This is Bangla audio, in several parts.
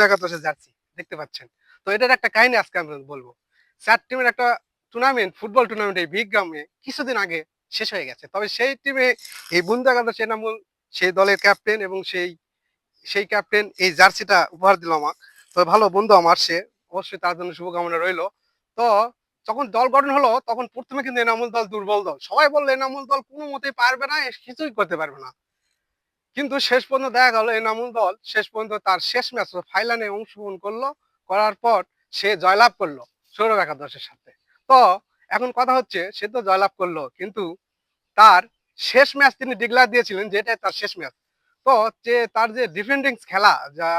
একাদশের জার্সি দেখতে পাচ্ছেন। তো এটার একটা কাহিনী আজকে আমি বলবো। ৪ টিমের একটা টুর্নামেন্ট, ফুটবল টুর্নামেন্ট এই বিগ গ্রামে কিছুদিন আগে শেষ হয়ে গেছে। তবে সেই টিমে এই বন্ধু একাদশ এনামুল সেই দলের ক্যাপ্টেন এবং সেই ক্যাপ্টেন এই জার্সিটা উপহার দিল আমাক। তো ভালো বন্ধু আমার সে। অবশ্যই তার জন্য শুভকামনা রইলো। তো যখন দল গঠন হলো তখন ১ম এ কিন্তু এনামুল দল দুর্বল দল। সবাই বলল এনামুল দল কোন মতেই পারবে না, কিছুই করতে পারবে না। কিন্তু শেষ পর্যন্ত দেখা গেল এনামুল দল শেষ পর্যন্ত তার শেষ ম্যাচ ফাইনালে অংশগ্রহণ করলো, করার পর সে জয়লাভ করলো সৌরভ একাদশের সাথে। তো এখন কথা হচ্ছে সে তো জয়লাভ করলো, কিন্তু তার শেষ ম্যাচ তিনি ডিক্লেয়ার দিয়েছিলেন যে এটাই তার শেষ ম্যাচ। তো তার যে ডিফেন্ডিং খেলা, যা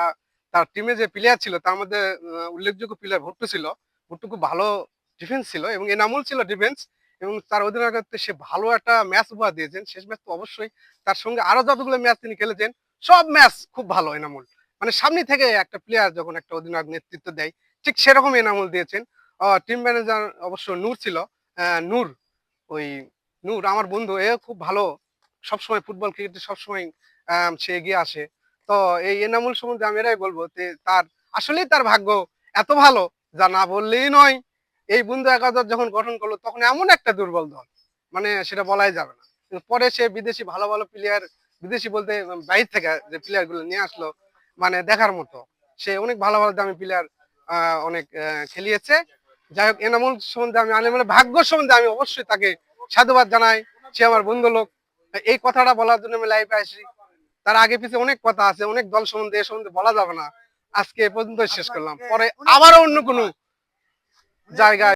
তার টিমে যে প্লেয়ার ছিল তার মধ্যে উল্লেখযোগ্য প্লেয়ার ভুট্টু ছিল। ভুট্টু খুব ভালো ডিফেন্স ছিল এবং এনামুল ছিল ডিফেন্স, এবং তার অধিনায়কত্বে সে ভালো একটা ম্যাচ উপহার দিয়েছেন। শেষ ম্যাচ তো অবশ্যই, তার সঙ্গে আরো যতগুলো ম্যাচ তিনি খেলেছেন সব ম্যাচ খুব ভালো এনামুল। মানে সামনে থেকে একটা প্লেয়ার যখন একটা অধিনায়ক নেতৃত্ব দেয় ঠিক সেরকম এনামুল দিয়েছেন। টিম ম্যানেজার অবশ্য নূর ছিল, নূর, ওই নূর আমার বন্ধু, এ খুব ভালো, সবসময় ফুটবল ক্রিকেটে সবসময় সে এগিয়ে আসে। তো এই এনামুল সম্বন্ধে আমি এটাই বলবো যে তার আসলেই তার ভাগ্য এত ভালো যা না বললেই নয়। এই বন্ধু একাদশ যখন গঠন করলো তখন এমন একটা দুর্বল দল, মানে সেটা বলাই যাবে না। কিন্তু পরে সে বিদেশি ভালো ভালো প্লেয়ার, বিদেশি বলতে বাইরে থেকে যে প্লেয়ার গুলো নিয়ে আসলো, মানে দেখার মতো। সে অনেক ভালো ভালো দামি প্লেয়ার অনেক খেলিয়েছে। যাই হোক, এনামুল সম্বন্ধে আমি মানে ভাগ্য সম্বন্ধে আমি অবশ্যই তাকে সাধুবাদ জানাই। সে আমার বন্ধু লোক। এই কথাটা বলার জন্য আমি লাইভে আসি। তার আগে পিছে অনেক কথা আছে, অনেক দল সম্বন্ধে এ সম্বন্ধে বলা যাবে না। আজকে এ পর্যন্ত শেষ করলাম, পরে আবারও অন্য কোনো জায়গায়